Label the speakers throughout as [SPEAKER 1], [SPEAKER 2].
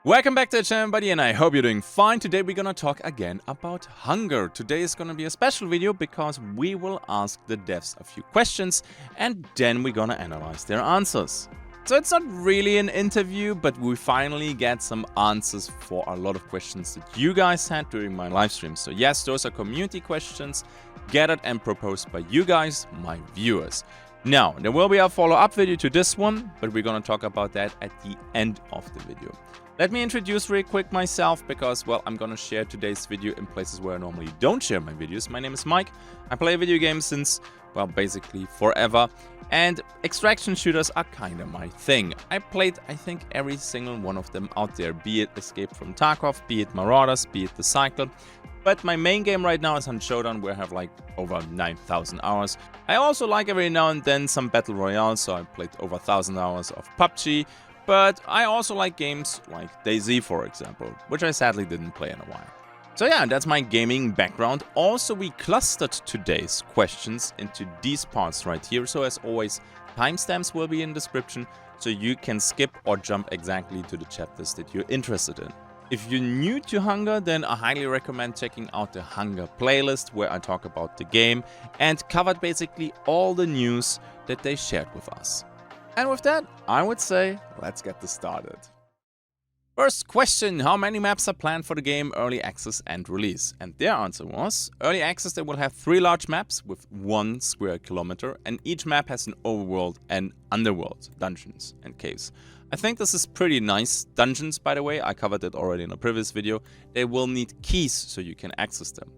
[SPEAKER 1] Welcome back to the channel, buddy, and I hope you're doing fine. Today we're gonna talk again about hunger. Today is gonna be a special video because we will ask the devs a few questions and then we're gonna analyze their answers. So it's not really an interview, but we finally get some answers for a lot of questions that you guys had during my live stream. So yes, those are community questions gathered and proposed by you guys, my viewers. Now, there will be a follow-up video to this one, but we're gonna talk about that at the end of the video. Let me introduce real quick myself because, well, I'm gonna share today's video in places where I normally don't share my videos. My name is Mike. I play video games since, well, basically forever. And extraction shooters are kinda my thing. I played, I think, every single one of them out there. Be it Escape from Tarkov, be it Marauders, be it The Cycle. But my main game right now is on Showdown, where I have like over 9,000 hours. I also like every now and then some Battle Royale, so I played over 1,000 hours of PUBG. But I also like games like DayZ, for example, which I sadly didn't play in a while. So yeah, that's my gaming background. Also, we clustered today's questions into these parts right here. So as always, timestamps will be in the description, so you can skip or jump exactly to the chapters that you're interested in. If you're new to Hunger, then I highly recommend checking out the Hunger playlist, where I talk about the game and covered basically all the news that they shared with us. And with that, I would say, let's get this started. First question, how many maps are planned for the game, early access and release? And their answer was, early access they will have 3 large maps with 1 square kilometer, and each map has an overworld and underworld, dungeons and caves. I think this is pretty nice. Dungeons, by the way, I covered it already in a previous video. They will need keys so you can access them.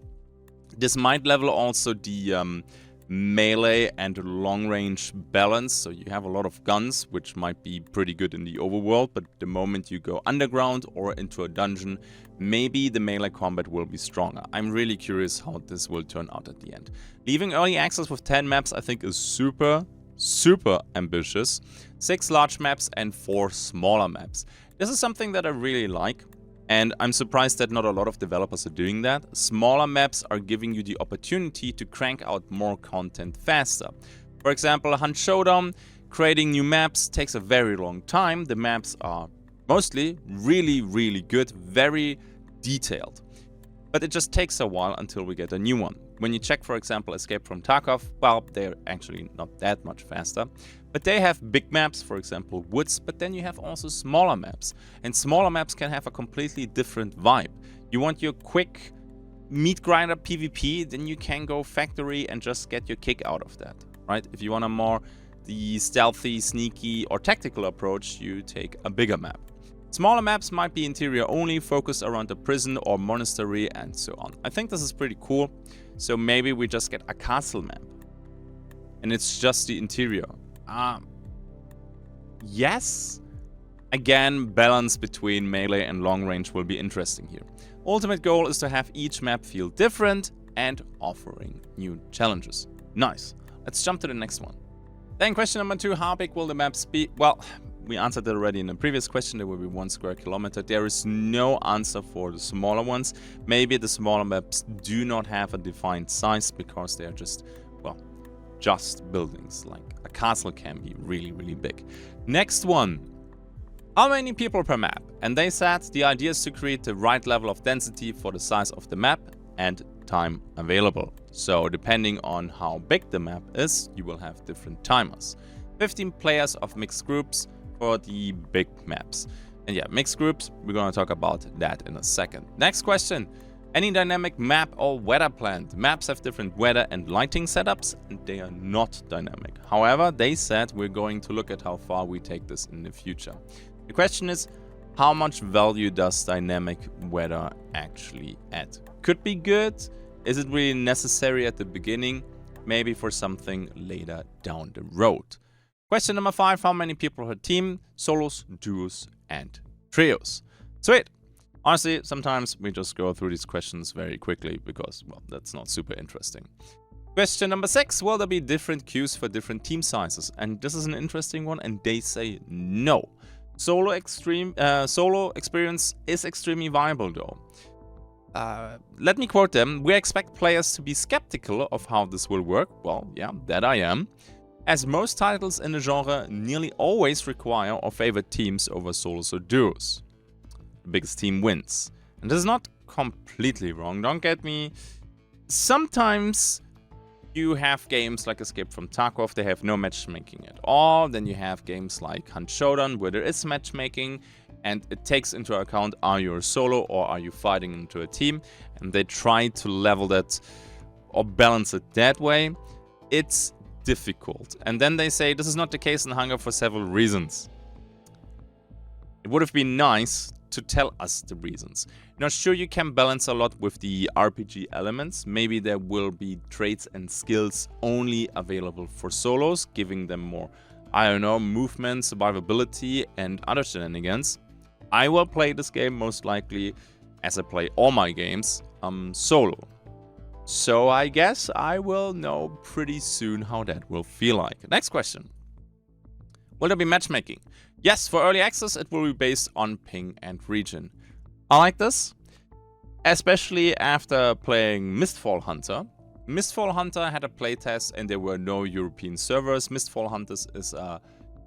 [SPEAKER 1] This might level also the melee and long range balance, so you have a lot of guns, which might be pretty good in the overworld, but the moment you go underground or into a dungeon, maybe the melee combat will be stronger. I'm really curious how this will turn out at the end. Leaving early access with 10 maps I think is super ambitious. 6 large maps and 4 smaller maps. This is something that I really like. And I'm surprised that not a lot of developers are doing that. Smaller maps are giving you the opportunity to crank out more content faster. For example, Hunt Showdown, creating new maps takes a very long time. The maps are mostly really good, very detailed. But it just takes a while until we get a new one. When you check, for example, Escape from Tarkov, well, they're actually not that much faster. But they have big maps, for example, woods, but then you have also smaller maps. And smaller maps can have a completely different vibe. You want your quick meat grinder PvP, then you can go factory and just get your kick out of that, right? If you want a more the stealthy, sneaky, or tactical approach, you take a bigger map. Smaller maps might be interior only, focused around a prison or monastery and so on. I think this is pretty cool. So maybe we just get a castle map. And it's just the interior. Yes. Again, balance between melee and long range will be interesting here. Ultimate goal is to have each map feel different and offering new challenges. Nice. Let's jump to the next one. Then question number 2, how big will the maps be? Well, we answered that already in the previous question. There will be 1 square kilometer. There is no answer for the smaller ones. Maybe the smaller maps do not have a defined size because they are just, well, just buildings. Like a castle can be really big. Next one. How many people per map? And they said the idea is to create the right level of density for the size of the map and time available. So depending on how big the map is, you will have different timers. 15 players of mixed groups for the big maps. And yeah, mixed groups, we're gonna talk about that in a second. Next question. Any dynamic map or weather planned? Maps have different weather and lighting setups, and they are not dynamic. However, they said we're going to look at how far we take this in the future. The question is, how much value does dynamic weather actually add? Could be good. Is it really necessary at the beginning? Maybe for something later down the road. Question number 5, how many people per team? Solos, duos, and trios. Sweet. Honestly, sometimes we just go through these questions very quickly because, well, that's not super interesting. Question number 6, will there be different queues for different team sizes? And this is an interesting one, and they say no. Solo experience is extremely viable though. Let me quote them. We expect players to be skeptical of how this will work. Well, yeah, that I am. As most titles in the genre nearly always require or favor teams over solos or duos. the biggest team wins. And this is not completely wrong, don't get me. Sometimes you have games like Escape from Tarkov, they have no matchmaking at all. Then you have games like Hunt Showdown, where there is matchmaking, and it takes into account, are you a solo or are you fighting into a team? And they try to level that or balance it that way. It's difficult. And then they say this is not the case in Hunger for several reasons. It would have been nice to tell us the reasons. Now, sure, you can balance a lot with the RPG elements. Maybe there will be traits and skills only available for solos, giving them more, I don't know, movement, survivability, and other shenanigans. I will play this game most likely, as I play all my games, solo. So I guess I will know pretty soon how that will feel like. Next question. Will there be matchmaking? Yes, for early access it will be based on ping and region. I like this, especially after playing Mistfall Hunter. Mistfall Hunter had a playtest and there were no European servers. Mistfall Hunters is a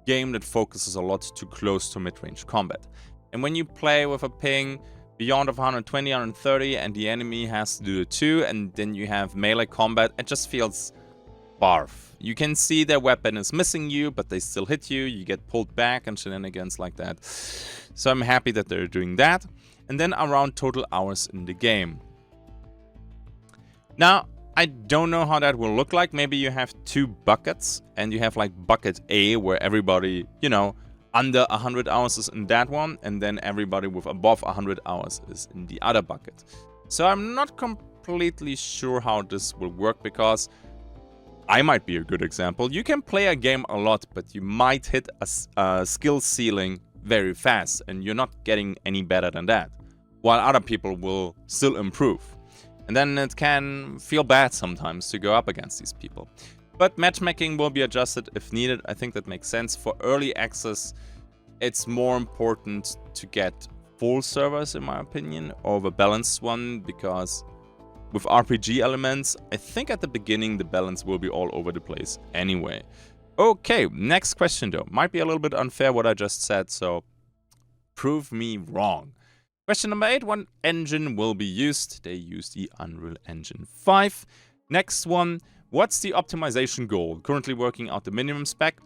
[SPEAKER 1] game that focuses a lot to close to mid-range combat. And when you play with a ping beyond of 120, 130 and the enemy has to do it too, and then you have melee combat, it just feels barf. You can see their weapon is missing you, but they still hit you. You get pulled back and shenanigans like that. So I'm happy that they're doing that. And then around total hours in the game. Now, I don't know how that will look like. Maybe you have two buckets and you have like bucket A where everybody, you know, under 100 hours is in that one, and then everybody with above 100 hours is in the other bucket. So I'm not completely sure how this will work, because I might be a good example. You can play a game a lot, but you might hit a skill ceiling very fast, and you're not getting any better than that, while other people will still improve. And then it can feel bad sometimes to go up against these people. But matchmaking will be adjusted if needed. I think that makes sense. For early access, it's more important to get full servers, in my opinion, over a balanced one, because with RPG elements, I think at the beginning the balance will be all over the place anyway. Okay, next question though. Might be a little bit unfair what I just said, so prove me wrong. Question number 8, what engine will be used? They use the Unreal Engine 5. Next one, what's the optimization goal? Currently working out the minimum spec.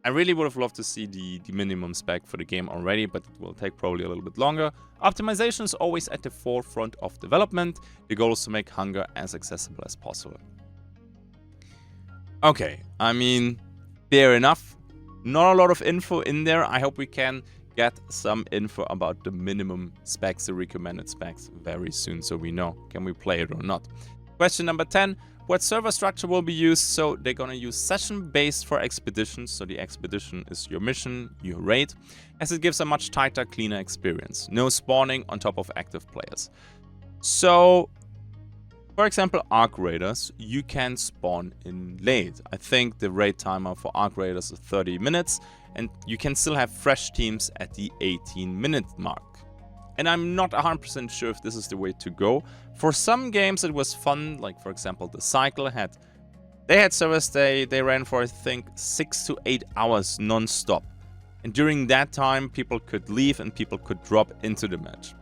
[SPEAKER 1] I really would have loved to see the minimum spec for the game already, but it will take probably a little bit longer. Optimization is always at the forefront of development. The goal is to make Hunger as accessible as possible. Okay, I mean, fair enough. Not a lot of info in there. I hope we can get some info about the minimum specs, the recommended specs, very soon, so we know, can we play it or not. Question number 10. What server structure will be used? So they're gonna use session-based for expeditions. So the expedition is your mission, your raid, as it gives a much tighter, cleaner experience. No spawning on top of active players. So, for example, Arc Raiders, you can spawn in late. I think the raid timer for Arc Raiders is 30 minutes, and you can still have fresh teams at the 18-minute mark. And I'm not 100% sure if this is the way to go. For some games it was fun, like for example the Cycle had servers they ran for I think 6 to 8 hours non-stop. And during that time people could leave and people could drop into the match.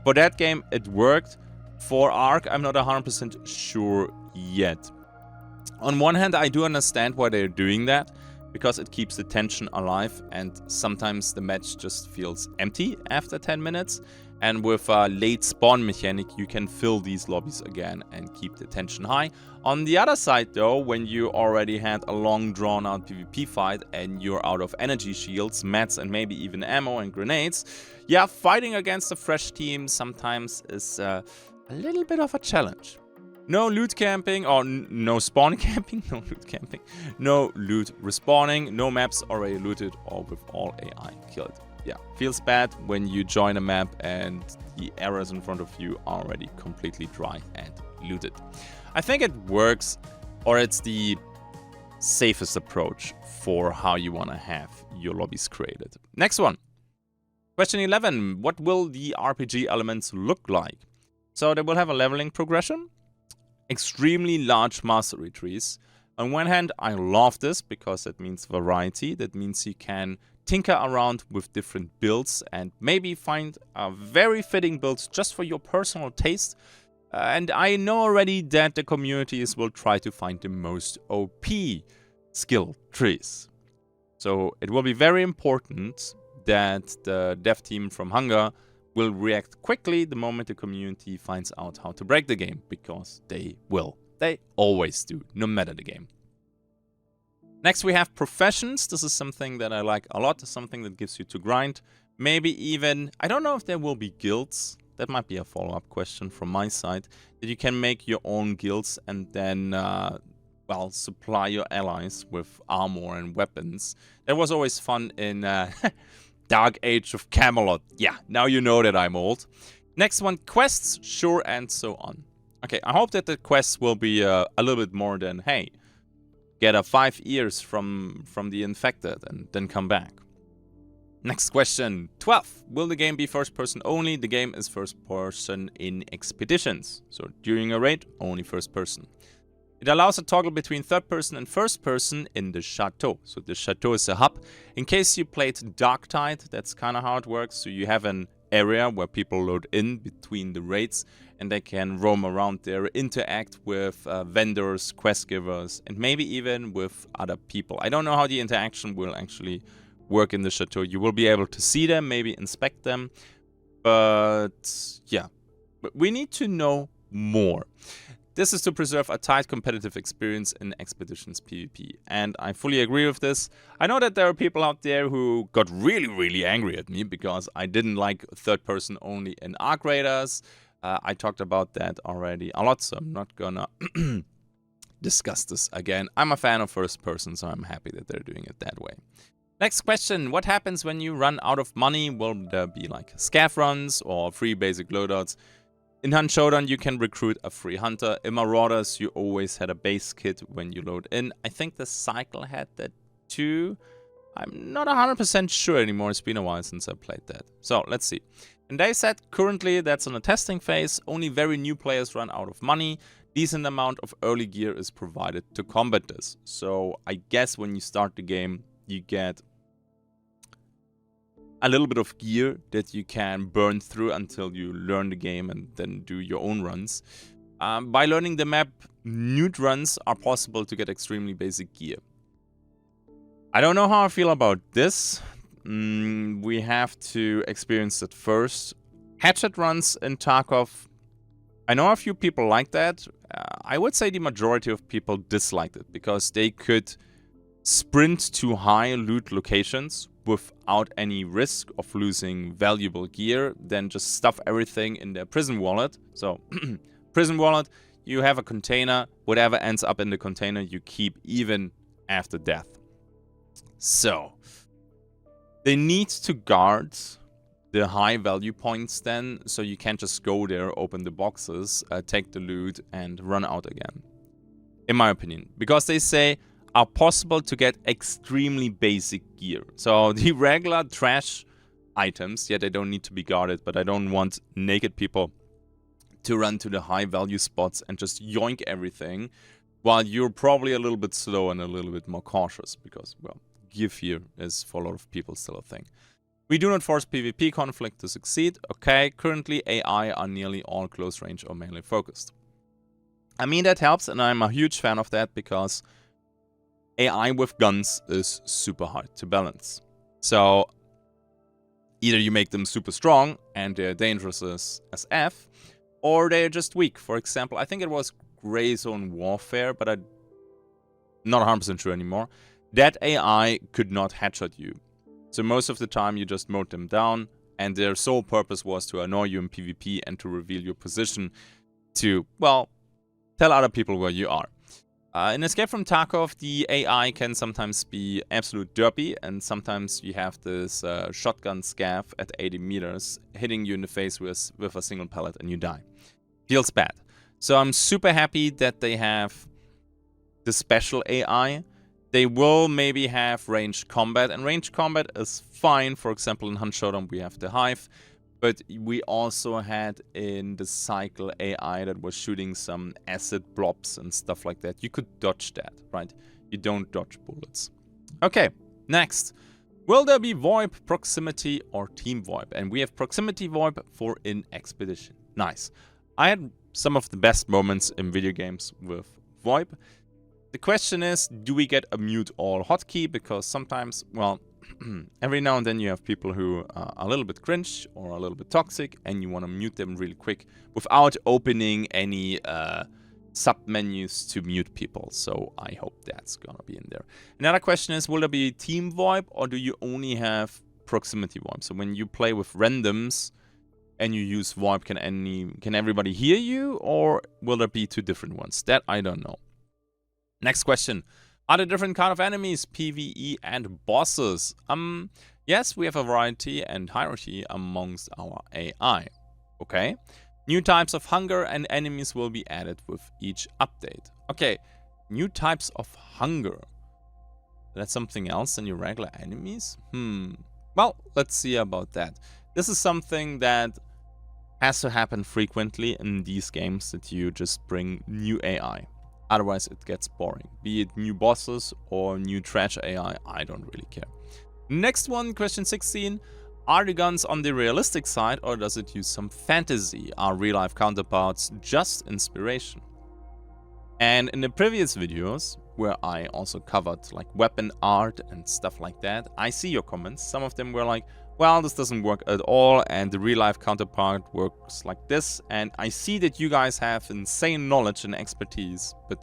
[SPEAKER 1] For that game it worked. For Arc I'm not 100% sure yet. On one hand I do understand why they're doing that, because it keeps the tension alive, and sometimes the match just feels empty after 10 minutes. And with a late spawn mechanic, you can fill these lobbies again and keep the tension high. On the other side though, when you already had a long drawn out PvP fight and you're out of energy shields, mats and maybe even ammo and grenades, yeah, fighting against a fresh team sometimes is a little bit of a challenge. No loot camping, or no spawn camping, no loot camping, no loot respawning, no maps already looted or with all AI killed. Yeah, feels bad when you join a map and the areas in front of you are already completely dry and looted. I think it works, or it's the safest approach for how you want to have your lobbies created. Next one. Question 11. What will the RPG elements look like? So they will have a leveling progression. Extremely large mastery trees. On one hand, I love this because that means variety. That means you can tinker around with different builds and maybe find very fitting builds just for your personal taste. And I know already that the communities will try to find the most OP skill trees. So it will be very important that the dev team from Hunger will react quickly the moment the community finds out how to break the game, because they will. They always do, no matter the game. Next we have professions. This is something that I like a lot, something that gives you to grind. Maybe even, I don't know if there will be guilds. That might be a follow-up question from my side. That you can make your own guilds and then, well, supply your allies with armor and weapons. That was always fun in Dark Age of Camelot. Yeah, now you know that I'm old. Next one, quests, sure, and so on. Okay, I hope that the quests will be a little bit more than, hey, get a 5 ears from the infected and then come back. Next question, 12. Will the game be first person only? The game is first person in expeditions. So during a raid, only first person. It allows a toggle between third person and first person in the chateau. So the chateau is a hub. In case you played Darktide, that's kind of how it works. So you have an area where people load in between the raids and they can roam around there, interact with vendors, quest givers, and maybe even with other people. I don't know how the interaction will actually work in the chateau. You will be able to see them, maybe inspect them, but yeah, we need to know more. This is to preserve a tight competitive experience in Expeditions PvP, and I fully agree with this. I know that there are people out there who got really angry at me because I didn't like third person only in Arc Raiders. I talked about that already a lot, so I'm not gonna discuss this again. I'm a fan of first person, so I'm happy that they're doing it that way. Next question, what happens when you run out of money? Will there be like scav runs or free basic loadouts? In Hunt Showdown, you can recruit a free hunter. In Marauders, you always had a base kit when you load in. I think the cycle had that too. I'm not 100% sure anymore. It's been a while since I played that. So, let's see. And they said currently that's on a testing phase. Only very new players run out of money. Decent amount of early gear is provided to combat this. So, I guess when you start the game, you get a little bit of gear that you can burn through until you learn the game and then do your own runs. By learning the map, nude runs are possible to get extremely basic gear. I don't know how I feel about this. We have to experience it first. Hatchet runs in Tarkov, I know a few people like that. I would say the majority of people disliked it because they could sprint to high loot locations without any risk of losing valuable gear, then just stuff everything in their prison wallet. So, prison wallet, you have a container, whatever ends up in the container you keep even after death. So, they need to guard the high value points then, so you can't just go there, open the boxes, take the loot, and run out again. In my opinion. Because they say, are possible to get extremely basic gear. So the regular trash items, yeah, they don't need to be guarded, but I don't want naked people to run to the high value spots and just yoink everything, while you're probably a little bit slow and a little bit more cautious, because, well, gear fear is for a lot of people still a thing. We do not force PvP conflict to succeed. Okay, currently AI are nearly all close range or melee focused. I mean, that helps, and I'm a huge fan of that, because AI with guns is super hard to balance. So, either you make them super strong and they're dangerous as F, or they're just weak. For example, I think it was Grey Zone Warfare, but I'm not 100% sure anymore. That AI could not headshot you. So most of the time you just mowed them down, and their sole purpose was to annoy you in PvP and to reveal your position to, well, tell other people where you are. In Escape from Tarkov, the AI can sometimes be absolute derpy, and sometimes you have this shotgun scav at 80 meters hitting you in the face with a single pellet and you die. Feels bad. So I'm super happy that they have the special AI. They will maybe have ranged combat, and ranged combat is fine. For example, in Hunt Showdown we have the Hive, but we also had in the Cycle AI that was shooting some acid blobs and stuff like that. You could dodge that, right? You don't dodge bullets. Okay, next. Will there be VoIP, proximity, or team VoIP? And we have proximity VoIP for in Expedition. Nice. I had some of the best moments in video games with VoIP. The question is, do we get a mute all hotkey? Because sometimes, well, every now and then you have people who are a little bit cringe or a little bit toxic, and you want to mute them really quick without opening any sub-menus to mute people. So I hope that's gonna be in there. Another question is, will there be team VoIP, or do you only have proximity VoIP? So when you play with randoms and you use VoIP, can everybody hear you, or will there be two different ones? That I don't know. Next question. Are there different kind of enemies, PvE and bosses? Yes, we have a variety and hierarchy amongst our AI. Okay. New types of hunger and enemies will be added with each update. Okay, new types of hunger. That's something else than your regular enemies? Well, let's see about that. This is something that has to happen frequently in these games, that you just bring new AI. Otherwise it gets boring. Be it new bosses or new trash AI, I don't really care. Next one, question 16. Are the guns on the realistic side, or does it use some fantasy? Are real-life counterparts just inspiration? And in the previous videos, where I also covered like weapon art and stuff like that, I see your comments. Some of them were like, well, this doesn't work at all, and the real-life counterpart works like this. And I see that you guys have insane knowledge and expertise, but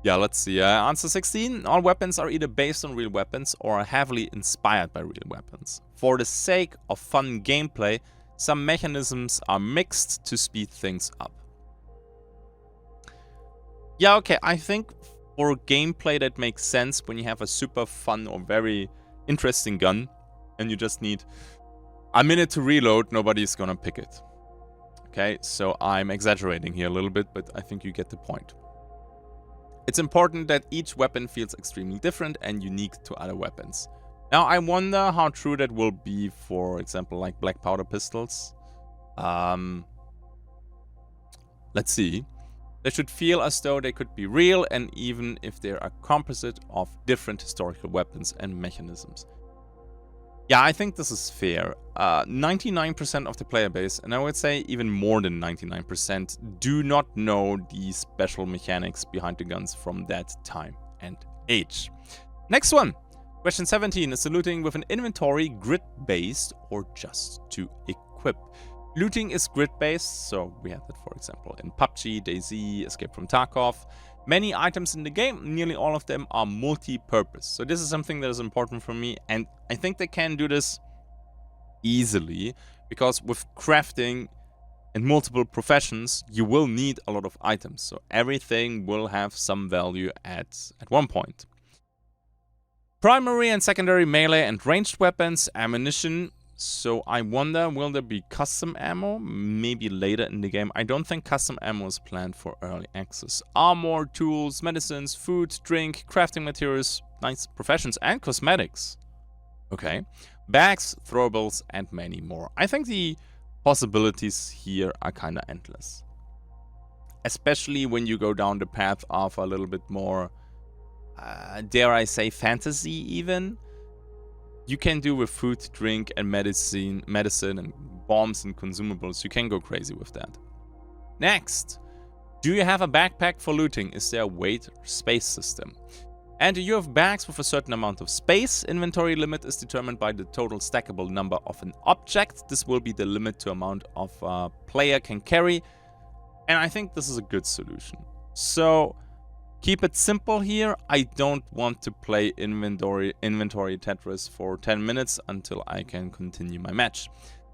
[SPEAKER 1] yeah, let's see. Answer 16. All weapons are either based on real weapons or are heavily inspired by real weapons. For the sake of fun gameplay, some mechanisms are mixed to speed things up. Yeah, okay, I think for gameplay that makes sense when you have a super fun or very interesting gun and you just need a minute to reload, nobody's gonna pick it. Okay, so I'm exaggerating here a little bit, but I think you get the point. It's important that each weapon feels extremely different and unique to other weapons. Now, I wonder how true that will be, for example, like black powder pistols. Let's see. They should feel as though they could be real, and even if they're a composite of different historical weapons and mechanisms. Yeah, I think this is fair. 99% of the player base, and I would say even more than 99%, do not know the special mechanics behind the guns from that time and age. Next one. Question 17. Is the looting with an inventory grid-based or just to equip? Looting is grid-based, so we have that, for example, in PUBG, DayZ, Escape from Tarkov. Many items in the game, nearly all of them are multi-purpose. So this is something that is important for me, and I think they can do this easily, because with crafting and multiple professions, you will need a lot of items. So everything will have some value at one point. Primary and secondary melee and ranged weapons, ammunition. So I wonder, will there be custom ammo? Maybe later in the game. I don't think custom ammo is planned for early access. Armor, tools, medicines, food, drink, crafting materials, nice professions, and cosmetics. Okay. Bags, throwables, and many more. I think the possibilities here are kind of endless. Especially when you go down the path of a little bit more, dare I say, fantasy even. You can do with food, drink, and medicine and bombs and consumables. You can go crazy with that. Next, do you have a backpack for looting? Is there a weight or space system? And do you have bags with a certain amount of space? Inventory limit is determined by the total stackable number of an object. This will be the limit to amount of a player can carry. And I think this is a good solution. So keep it simple here. I don't want to play inventory Tetris for 10 minutes until I can continue my match.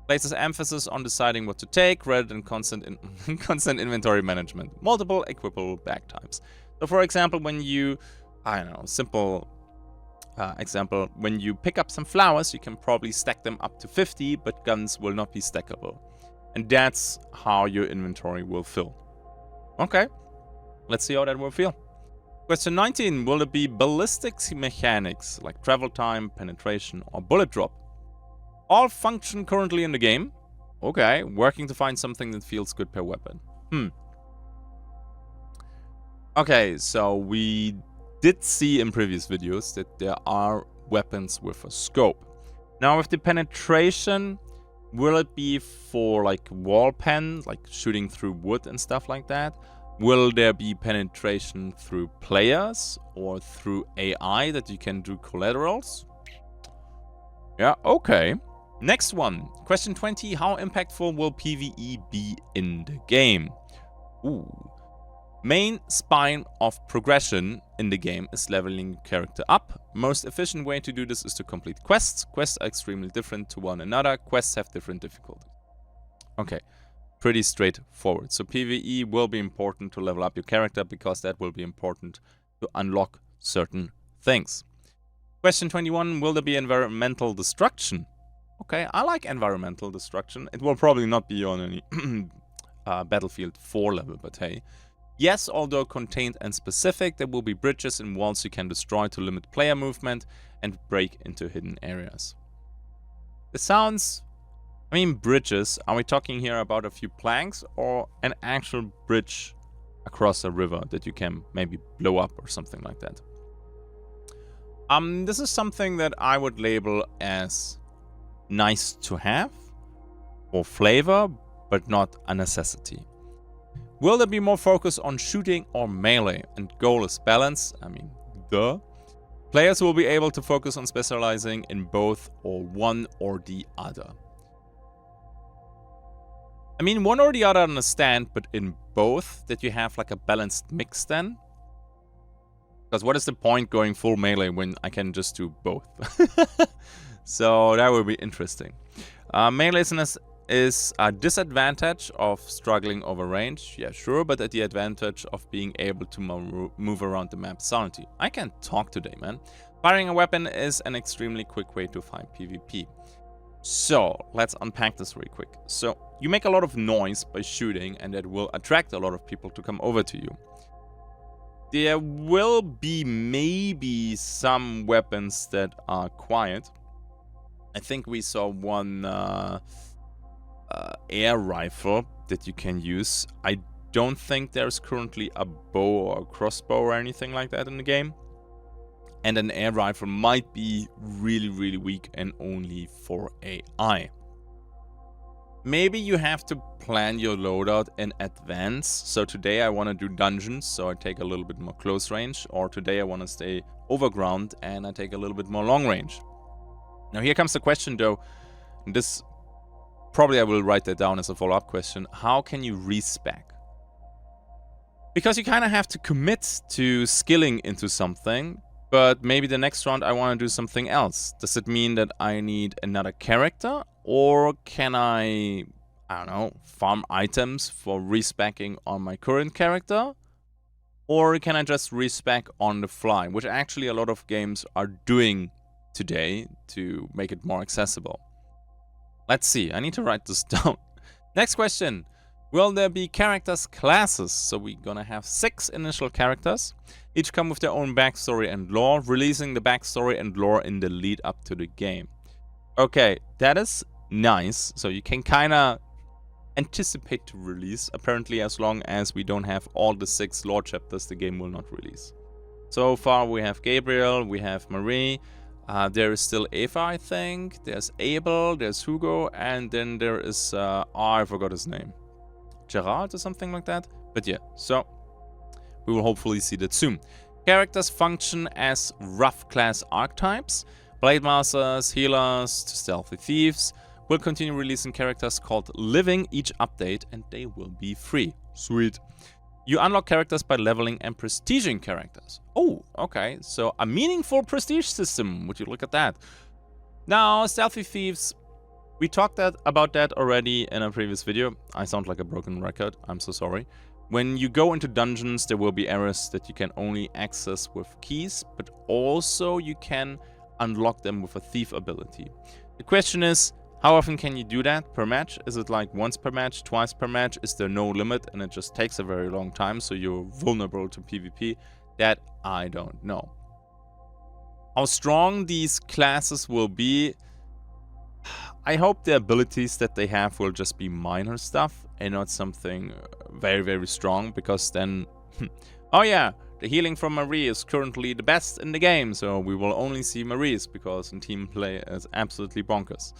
[SPEAKER 1] Places emphasis on deciding what to take rather than constant inventory management. Multiple equipable bag types. So for example, when you, I don't know, simple example, when you pick up some flowers, you can probably stack them up to 50, but guns will not be stackable. And that's how your inventory will fill. Okay, let's see how that will feel. Question 19. Will there be ballistics mechanics like travel time, penetration, or bullet drop? All function currently in the game. Okay, working to find something that feels good per weapon. Okay, so we did see in previous videos that there are weapons with a scope. Now with the penetration, will it be for like wall pen, like shooting through wood and stuff like that? Will there be penetration through players or through AI that you can do collaterals? Yeah, okay. Next one. Question 20. How impactful will PvE be in the game? Ooh. Main spine of progression in the game is leveling your character up. Most efficient way to do this is to complete quests. Quests are extremely different to one another. Quests have different difficulties. Okay, pretty straightforward. So PvE will be important to level up your character because that will be important to unlock certain things. Question 21, will there be environmental destruction? Okay, I like environmental destruction. It will probably not be on any Battlefield 4 level, but hey. Yes, although contained and specific, there will be bridges and walls you can destroy to limit player movement and break into hidden areas. It sounds... I mean, bridges, are we talking here about a few planks or an actual bridge across a river that you can maybe blow up or something like that? This is something that I would label as nice to have or flavor, but not a necessity. Will there be more focus on shooting or melee? And goal is balance. I mean, duh. Players will be able to focus on specializing in both or one or the other. I mean, one or the other I understand, but in both, that you have like a balanced mix then? Because what is the point going full melee when I can just do both? So that will be interesting. Melee is a disadvantage of struggling over range, yeah sure, but at the advantage of being able to move around the map silently. I can talk today, man. Firing a weapon is an extremely quick way to find PvP. So, let's unpack this really quick. So, you make a lot of noise by shooting and that will attract a lot of people to come over to you. There will be maybe some weapons that are quiet. I think we saw one air rifle that you can use. I don't think there's currently a bow or a crossbow or anything like that in the game. And an air rifle might be really, really weak and only for AI. Maybe you have to plan your loadout in advance. So today I want to do dungeons, so I take a little bit more close range. Or today I want to stay overground and I take a little bit more long range. Now here comes the question though. This probably I will write that down as a follow-up question. How can you respec? Because you kind of have to commit to skilling into something, but maybe the next round I want to do something else. Does it mean that I need another character? Or can I don't know, farm items for respecking on my current character? Or can I just respec on the fly? Which actually a lot of games are doing today to make it more accessible. Let's see, I need to write this down. Next question. Will there be characters classes? So we're gonna have 6 initial characters. Each come with their own backstory and lore, releasing the backstory and lore in the lead up to the game. Okay, that is nice. So you can kinda anticipate to release. Apparently as long as we don't have all the 6 lore chapters, the game will not release. So far we have Gabriel, we have Marie. There is still Eva, I think. There's Abel, there's Hugo, and then there is, I forgot his name. Gerard or something like that. But yeah, so we will hopefully see that soon. Characters function as rough class archetypes. Blade Masters, Healers, to Stealthy Thieves. We'll continue releasing characters called Living each update, and they will be free. Sweet. You unlock characters by leveling and prestiging characters. Oh, okay. So a meaningful prestige system. Would you look at that? Now, Stealthy Thieves. We talked about that already in a previous video. I sound like a broken record. I'm so sorry. When you go into dungeons, there will be areas that you can only access with keys, but also you can unlock them with a thief ability. The question is, how often can you do that per match? Is it like once per match, twice per match? Is there no limit and it just takes a very long time so you're vulnerable to PvP? That I don't know. How strong these classes will be, I hope the abilities that they have will just be minor stuff and not something very, very strong, because then, oh yeah, The healing from Marie is currently the best in the game, so we will only see Marie's because in team play is absolutely bonkers.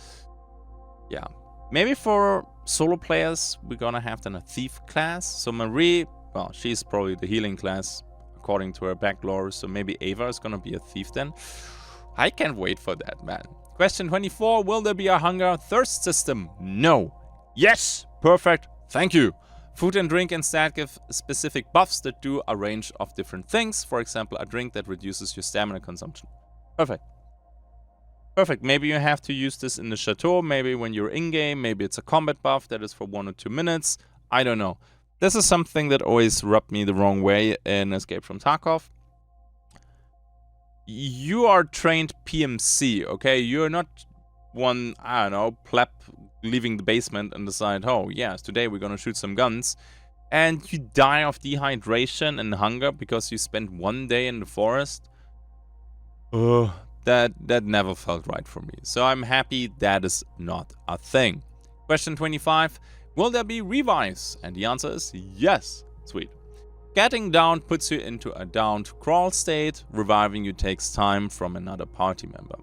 [SPEAKER 1] Yeah. Maybe for solo players, we're gonna have then a thief class. So Marie, well, she's probably the healing class according to her backlore, so maybe Ava is gonna be a thief then. I can't wait for that, man. Question 24, will there be a hunger thirst system? No. Yes, perfect, thank you. Food and drink instead give specific buffs that do a range of different things. For example, a drink that reduces your stamina consumption. Perfect. Perfect. Maybe you have to use this in the chateau, maybe when you're in-game, maybe it's a combat buff that is for 1 or 2 minutes. I don't know. This is something that always rubbed me the wrong way in Escape from Tarkov. You are trained PMC, okay? You're not one, I don't know, pleb leaving the basement and decide, oh, yes, today we're gonna shoot some guns. And you die of dehydration and hunger because you spent 1 day in the forest. That never felt right for me. So I'm happy that is not a thing. Question 25. Will there be revives? And the answer is yes. Sweet. Getting downed puts you into a downed crawl state. Reviving you takes time from another party member.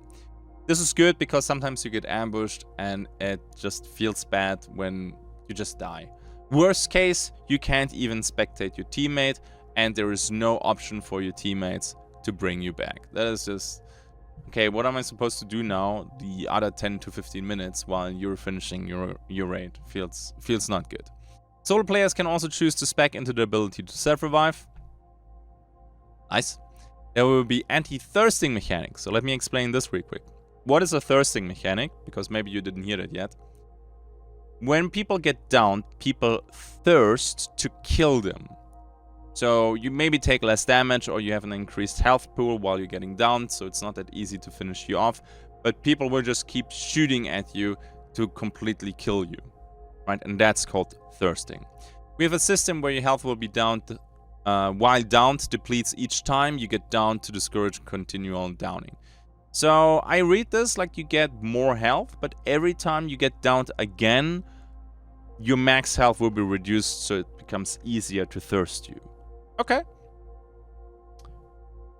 [SPEAKER 1] This is good because sometimes you get ambushed and it just feels bad when you just die. Worst case, you can't even spectate your teammate and there is no option for your teammates to bring you back. That is just... Okay, what am I supposed to do now the other 10 to 15 minutes while you're finishing your raid? Feels not good. Solo players can also choose to spec into the ability to self-revive. Nice. There will be anti-thirsting mechanics. So let me explain this real quick. What is a thirsting mechanic? Because maybe you didn't hear that yet. When people get downed, people thirst to kill them. So you maybe take less damage or you have an increased health pool while you're getting downed, so it's not that easy to finish you off. But people will just keep shooting at you to completely kill you, right? And that's called thirsting. We have a system where your health will be downed, while downed depletes each time you get downed to discourage continual downing. So I read this like you get more health, but every time you get downed again, your max health will be reduced, so it becomes easier to thirst you. Okay.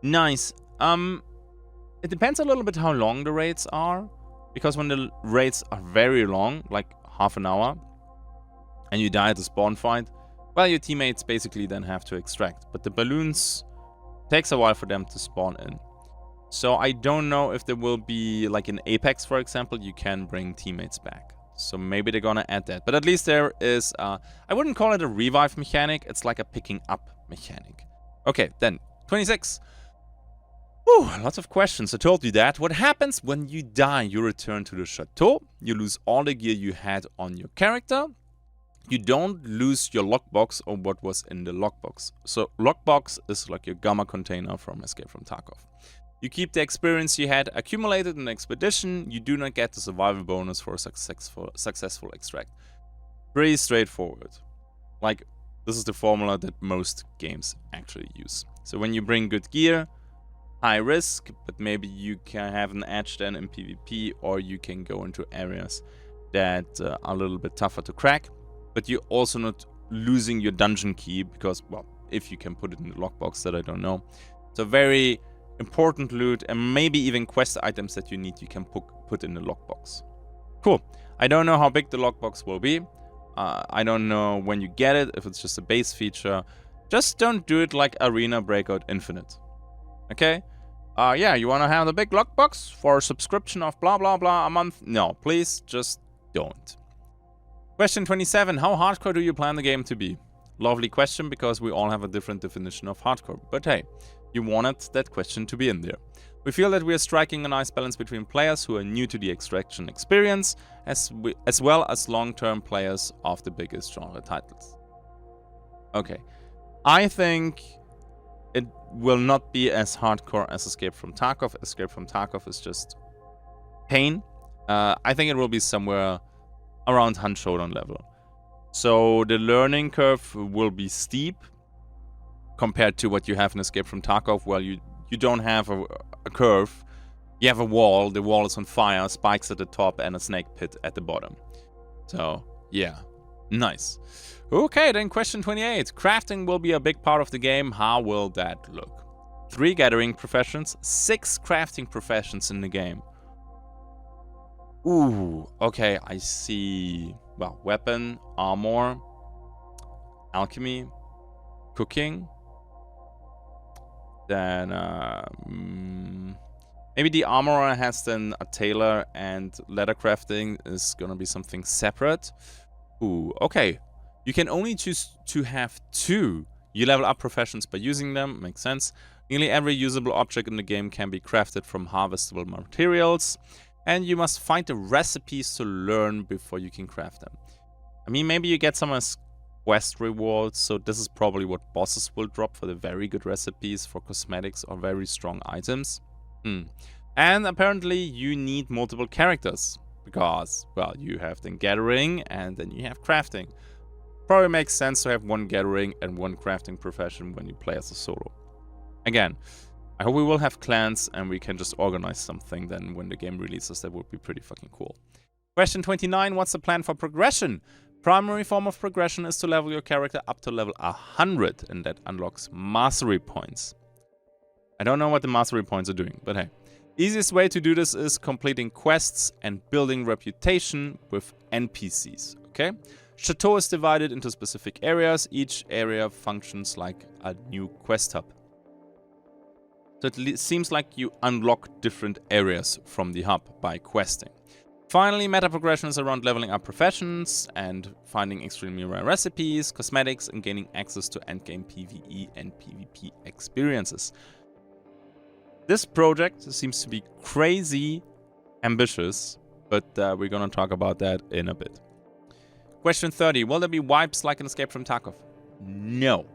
[SPEAKER 1] Nice. It depends a little bit how long the raids are, because when the raids are very long, like half an hour, and you die at the spawn fight, well, your teammates basically then have to extract. But the balloons, takes a while for them to spawn in. So I don't know if there will be, like in Apex, for example, you can bring teammates back. So maybe they're gonna add that. But at least there is, I wouldn't call it a revive mechanic. It's like a picking up mechanic. Okay, then 26. Whew, lots of questions. I told you that. What happens when you die? You return to the chateau. You lose all the gear you had on your character. You don't lose your lockbox or what was in the lockbox. So lockbox is like your gamma container from Escape from Tarkov. You keep the experience you had accumulated in the expedition. You do not get the survival bonus for a successful extract. Pretty straightforward. Like, this is the formula that most games actually use. So when you bring good gear, high risk, but maybe you can have an edge then in PvP, or you can go into areas that are a little bit tougher to crack. But you're also not losing your dungeon key because, well, if you can put it in the lockbox, that I don't know. So very important loot and maybe even quest items that you need, you can put in the lockbox. Cool. I don't know how big the lockbox will be. I don't know when you get it, if it's just a base feature. Just don't do it like Arena Breakout Infinite. Okay? Yeah, you want to have the big lockbox for a subscription of blah blah blah a month? No, please just don't. Question 27. How hardcore do you plan the game to be? Lovely question, because we all have a different definition of hardcore. But hey, you wanted that question to be in there. We feel that we are striking a nice balance between players who are new to the extraction experience, as well as long-term players of the biggest genre titles. Okay. I think it will not be as hardcore as Escape from Tarkov. Escape from Tarkov is just pain. I think it will be somewhere around Hunt Showdown level. So the learning curve will be steep compared to what you have in Escape from Tarkov, where you don't have a curve. You have a wall, the wall is on fire, spikes at the top, and a snake pit at the bottom. So, yeah. Nice. Okay, then question 28. Crafting will be a big part of the game. How will that look? 3 gathering professions, 6 crafting professions in the game. Ooh, okay, I see. Well, weapon, armor, alchemy, cooking. Then maybe the armorer has then a tailor, and leather crafting is gonna be something separate. Ooh, okay. You can only choose to have 2. You level up professions by using them, makes sense. Nearly every usable object in the game can be crafted from harvestable materials, and you must find the recipes to learn before you can craft them. I mean, maybe you get some as quest rewards, so this is probably what bosses will drop for the very good recipes for cosmetics or very strong items. And apparently you need multiple characters, because, well, you have then gathering and then you have crafting. Probably makes sense to have 1 gathering and 1 crafting profession when you play as a solo. Again, I hope we will have clans and we can just organize something then when the game releases. That would be pretty fucking cool. Question 29, what's the plan for progression? Primary form of progression is to level your character up to level 100, and that unlocks mastery points. I don't know what the mastery points are doing, but hey. Easiest way to do this is completing quests and building reputation with NPCs, okay? Chateau is divided into specific areas. Each area functions like a new quest hub. So it seems like you unlock different areas from the hub by questing. Finally, meta progression is around leveling up professions and finding extremely rare recipes, cosmetics, and gaining access to endgame PvE and PvP experiences. This project seems to be crazy ambitious, but we're gonna talk about that in a bit. Question 30. Will there be wipes like in Escape from Tarkov? No.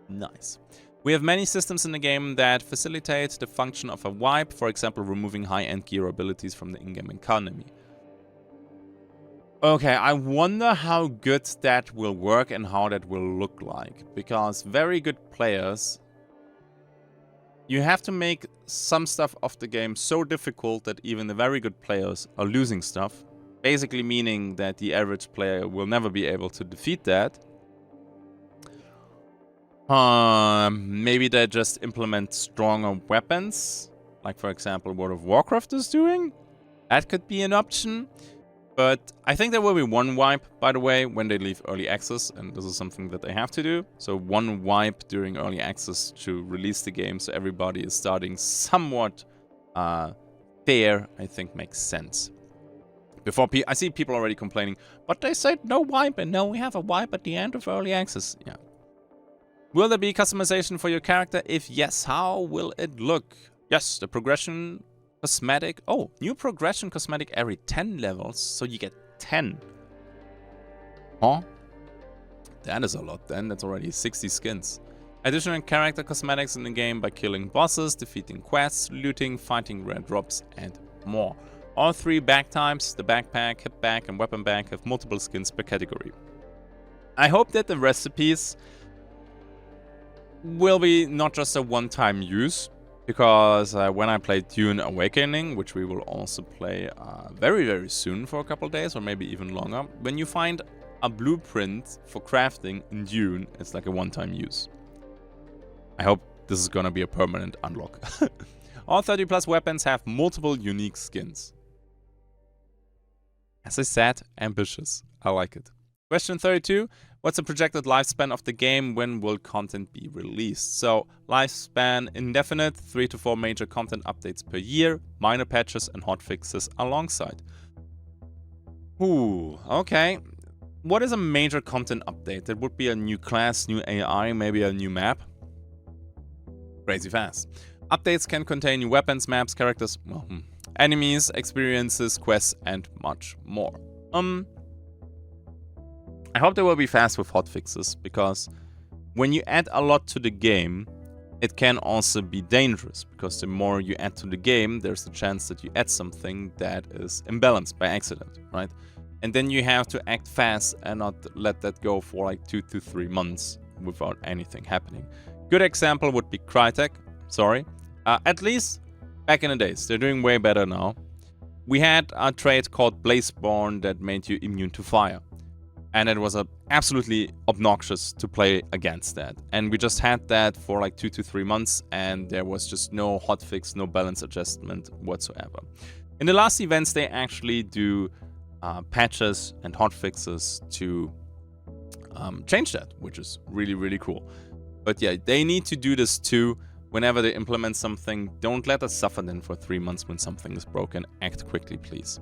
[SPEAKER 1] Nice. We have many systems in the game that facilitate the function of a wipe, for example, removing high-end gear abilities from the in-game economy. Okay, I wonder how good that will work and how that will look like, because very good players, you have to make some stuff of the game so difficult that even the very good players are losing stuff. Basically meaning that the average player will never be able to defeat that. Maybe they just implement stronger weapons, like for example World of Warcraft is doing. That could be an option. But I think there will be 1 wipe, by the way, when they leave early access, and this is something that they have to do. So 1 wipe during early access to release the game, so everybody is starting somewhat fair, I think makes sense. Before I see people already complaining, but they said no wipe, and now we have a wipe at the end of early access. Yeah. Will there be customization for your character? If yes, how will it look? Yes, the progression cosmetic. Oh, new progression cosmetic every 10 levels, so you get 10. Huh? That is a lot then. That's already 60 skins. Additional character cosmetics in the game by killing bosses, defeating quests, looting, fighting rare drops, and more. All 3 bag types, the backpack, hip bag, and weapon bag, have multiple skins per category. I hope that the recipes will be not just a one-time use, because when I play Dune Awakening, which we will also play very, very soon for a couple days, or maybe even longer, when you find a blueprint for crafting in Dune, it's like a one-time use. I hope this is gonna be a permanent unlock. All 30+ weapons have multiple unique skins. As I said, ambitious. I like it. Question 32. What's the projected lifespan of the game? When will content be released? So, lifespan indefinite, 3 to 4 major content updates per year, minor patches and hotfixes alongside. Ooh, okay. What is a major content update? That would be a new class, new AI, maybe a new map. Crazy fast. Updates can contain new weapons, maps, characters, well, enemies, experiences, quests, and much more. I hope they will be fast with hotfixes, because when you add a lot to the game, it can also be dangerous, because the more you add to the game, there's the chance that you add something that is imbalanced by accident, right? And then you have to act fast and not let that go for like 2 to 3 months without anything happening. Good example would be Crytek, sorry. At least back in the days, they're doing way better now. We had a trait called Blazeborn that made you immune to fire. And it was absolutely obnoxious to play against that. And we just had that for like 2 to 3 months, and there was just no hotfix, no balance adjustment whatsoever. In the last events, they actually do patches and hotfixes to change that, which is really, really cool. But yeah, they need to do this too. Whenever they implement something, don't let us suffer then for 3 months when something is broken. Act quickly, please.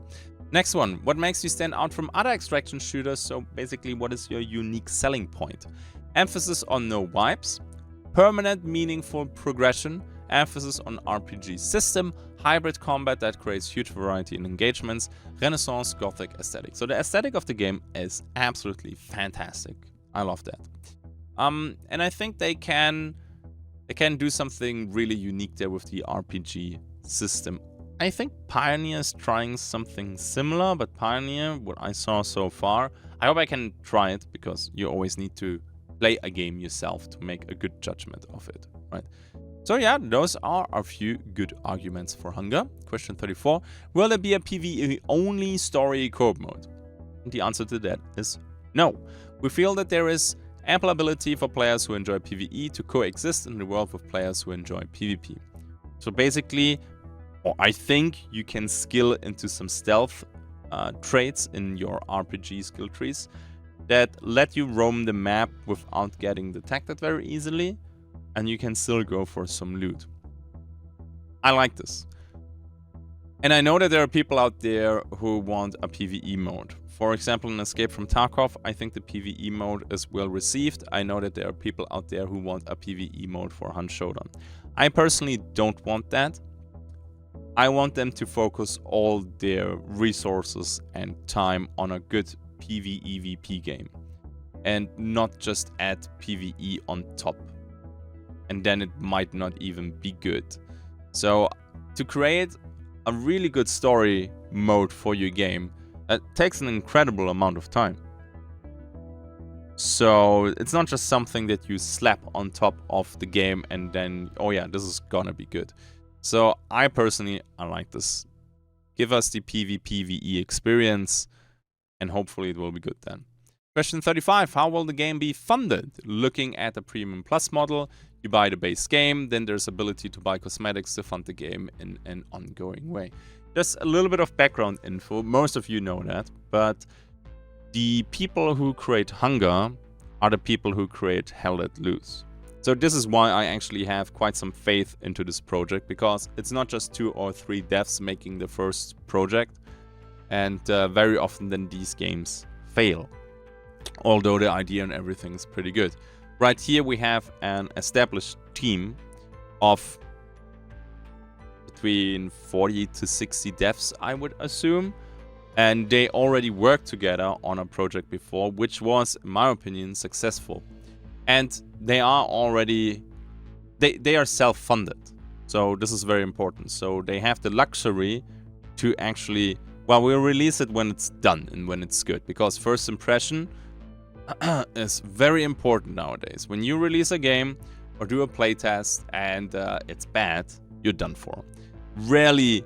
[SPEAKER 1] Next one, what makes you stand out from other extraction shooters? So basically, what is your unique selling point? Emphasis on no wipes, permanent meaningful progression, emphasis on RPG system, hybrid combat that creates huge variety in engagements, Renaissance Gothic aesthetic. So the aesthetic of the game is absolutely fantastic. I love that. And I think they can do something really unique there with the RPG system. I think Pioneer is trying something similar, but Pioneer, what I saw so far, I hope I can try it, because you always need to play a game yourself to make a good judgment of it, right? So yeah, those are a few good arguments for Hunger. Question 34, will there be a PvE only story co-op mode? And the answer to that is no. We feel that there is ample ability for players who enjoy PvE to coexist in the world with players who enjoy PvP. So basically, I think you can skill into some stealth traits in your RPG skill trees that let you roam the map without getting detected very easily, and you can still go for some loot. I like this. And I know that there are people out there who want a PvE mode. For example, in Escape from Tarkov, I think the PvE mode is well received. I know that there are people out there who want a PvE mode for Hunt Showdown. I personally don't want that. I want them to focus all their resources and time on a good PvEvP game, and not just add PvE on top. And then it might not even be good. So to create a really good story mode for your game, it takes an incredible amount of time. So it's not just something that you slap on top of the game and then, oh yeah, this is gonna be good. So I like this. Give us the PvPvE experience, and hopefully it will be good then. Question 35, how will the game be funded? Looking at the Premium Plus model, you buy the base game, then there's ability to buy cosmetics to fund the game in an ongoing way. Just a little bit of background info, most of you know that, but the people who create Hunger are the people who create Hell Let Loose. So this is why I actually have quite some faith into this project, because it's not just 2 or 3 devs making the first project, and very often then these games fail, although the idea and everything is pretty good. Right here we have an established team of between 40 to 60 devs, I would assume, and they already worked together on a project before, which was, in my opinion, successful. And they are already, they are self-funded. So this is very important. So they have the luxury to actually, well, we'll release it when it's done and when it's good. Because first impression is very important nowadays. When you release a game or do a playtest and it's bad, you're done for. Rarely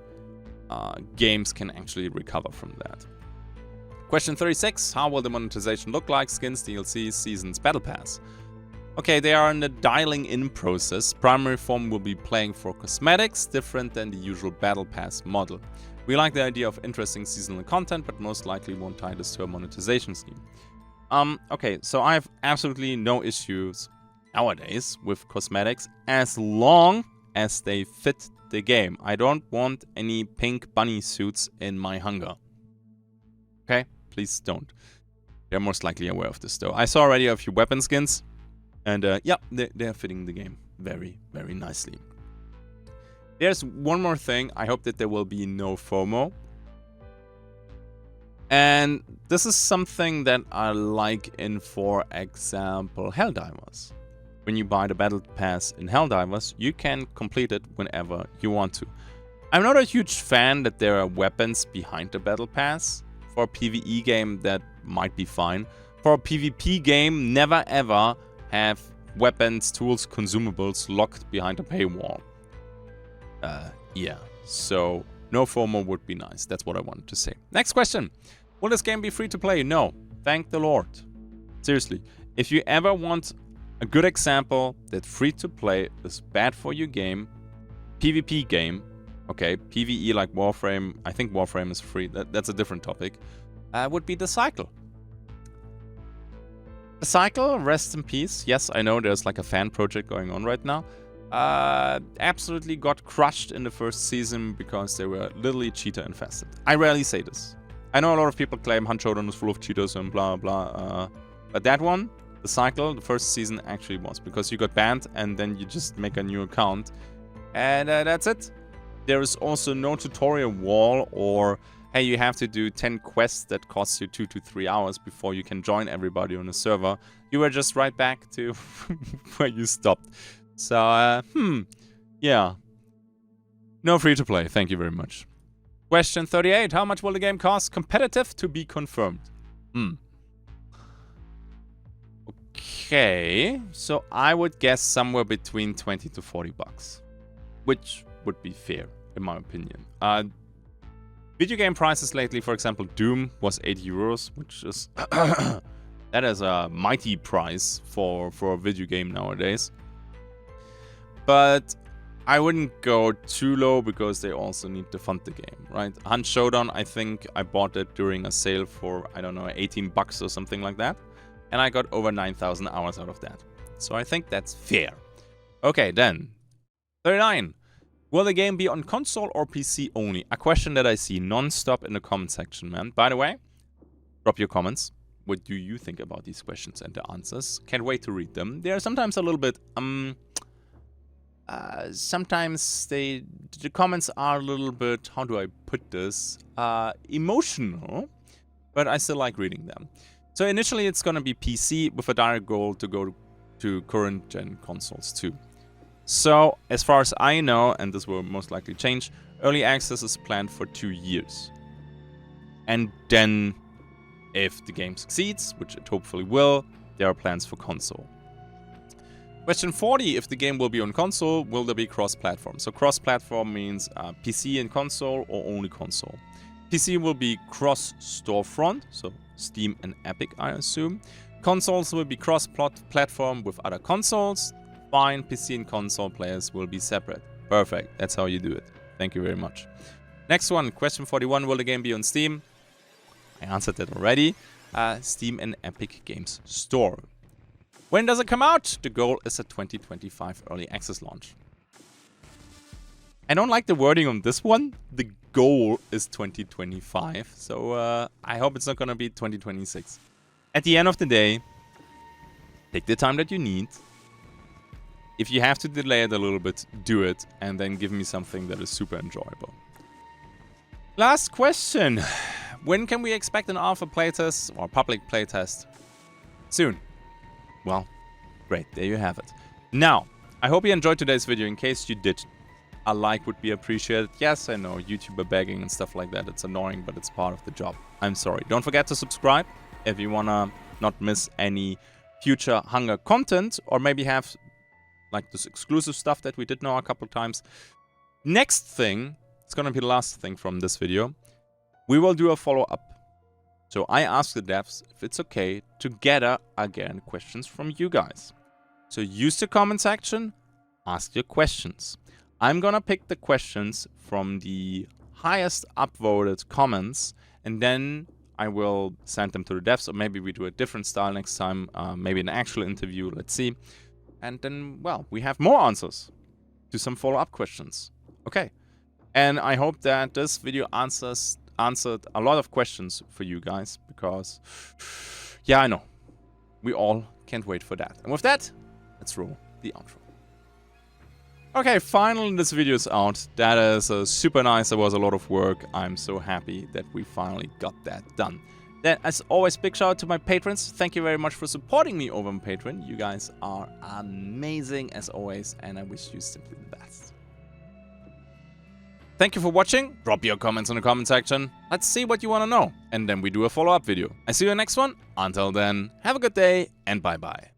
[SPEAKER 1] games can actually recover from that. Question 36, how will the monetization look like? Skins, DLCs, seasons, battle pass. Okay, they are in the dialing in process. Primary form will be playing for cosmetics, different than the usual battle pass model. We like the idea of interesting seasonal content, but most likely won't tie this to a monetization scheme. Okay, so I have absolutely no issues nowadays with cosmetics as long as they fit the game. I don't want any pink bunny suits in my Hunger. Okay, please don't. They're most likely aware of this though. I saw already a few weapon skins. And yeah, they're fitting the game very, very nicely. There's one more thing. I hope that there will be no FOMO. And this is something that I like in, for example, Helldivers. When you buy the Battle Pass in Helldivers, you can complete it whenever you want to. I'm not a huge fan that there are weapons behind the Battle Pass. For a PvE game, that might be fine. For a PvP game, never ever have weapons, tools, consumables locked behind a paywall. Yeah, so no FOMO would be nice. That's what I wanted to say. Next question. Will this game be free to play? No. Thank the Lord. Seriously, if you ever want a good example that free-to-play is bad for your game, PvP game, okay, PvE like Warframe, I think Warframe is free, that's a different topic, would be The Cycle. The Cycle, rest in peace. Yes, I know there's like a fan project going on right now. Absolutely got crushed in the first season because they were literally cheater infested. I rarely say this. I know a lot of people claim Showdown is full of cheaters and blah blah, but that one, The Cycle, the first season actually was, because you got banned and then you just make a new account and that's it. There is also no tutorial wall or hey, you have to do 10 quests that cost you 2 to 3 hours before you can join everybody on the server. You were just right back to where you stopped. So, yeah. No free to play, thank you very much. Question 38, how much will the game cost? Competitive to be confirmed. Okay, so I would guess somewhere between 20 to 40 bucks. Which would be fair, in my opinion. Video game prices lately, for example, Doom was 80 euros, which is... that is a mighty price for a video game nowadays. But I wouldn't go too low because they also need to fund the game, right? Showdown, I think I bought it during a sale for, I don't know, 18 bucks or something like that. And I got over 9,000 hours out of that. So I think that's fair. Okay, then. 39. Will the game be on console or PC only? A question that I see non-stop in the comment section, man. By the way, drop your comments. What do you think about these questions and the answers? Can't wait to read them. They are sometimes a little bit, sometimes the comments are a little bit, how do I put this, emotional, but I still like reading them. So initially it's gonna be PC with a direct goal to go to current gen consoles too. So as far as I know, and this will most likely change, early access is planned for 2 years. And then if the game succeeds, which it hopefully will, there are plans for console. Question 40, if the game will be on console, will there be cross-platform? So cross-platform means PC and console or only console. PC will be cross-storefront, so Steam and Epic, I assume. Consoles will be cross-platform with other consoles. Fine, PC and console players will be separate. Perfect, that's how you do it. Thank you very much. Next one, question 41, will the game be on Steam? I answered that already. Steam and Epic Games Store. When does it come out? The goal is a 2025 early access launch. I don't like the wording on this one. The goal is 2025, so I hope it's not gonna be 2026. At the end of the day, take the time that you need. If you have to delay it a little bit, do it, and then give me something that is super enjoyable. Last question. When can we expect an alpha playtest or public playtest? Soon. Well, great, there you have it. Now, I hope you enjoyed today's video. In case you did, a like would be appreciated. Yes, I know, YouTuber begging and stuff like that, it's annoying, but it's part of the job. I'm sorry. Don't forget to subscribe if you wanna not miss any future Hunger content, or maybe have like this exclusive stuff that we did know a couple times. Next thing, it's gonna be the last thing from this video, we will do a follow-up. So I asked the devs if it's okay to gather again questions from you guys. So use the comment section, ask your questions. I'm gonna pick the questions from the highest upvoted comments, and then I will send them to the devs, or maybe we do a different style next time, maybe an actual interview, let's see. And then, well, we have more answers to some follow-up questions. Okay. And I hope that this video answered a lot of questions for you guys, because, yeah, I know. We all can't wait for that. And with that, let's roll the outro. Okay, finally this video is out. That is super nice. It was a lot of work. I'm so happy that we finally got that done. Then, as always, big shout out to my patrons. Thank you very much for supporting me over on Patreon. You guys are amazing as always, and I wish you simply the best. Thank you for watching. Drop your comments in the comment section. Let's see what you want to know, and then we do a follow-up video. I see you in the next one. Until then, have a good day, and bye-bye.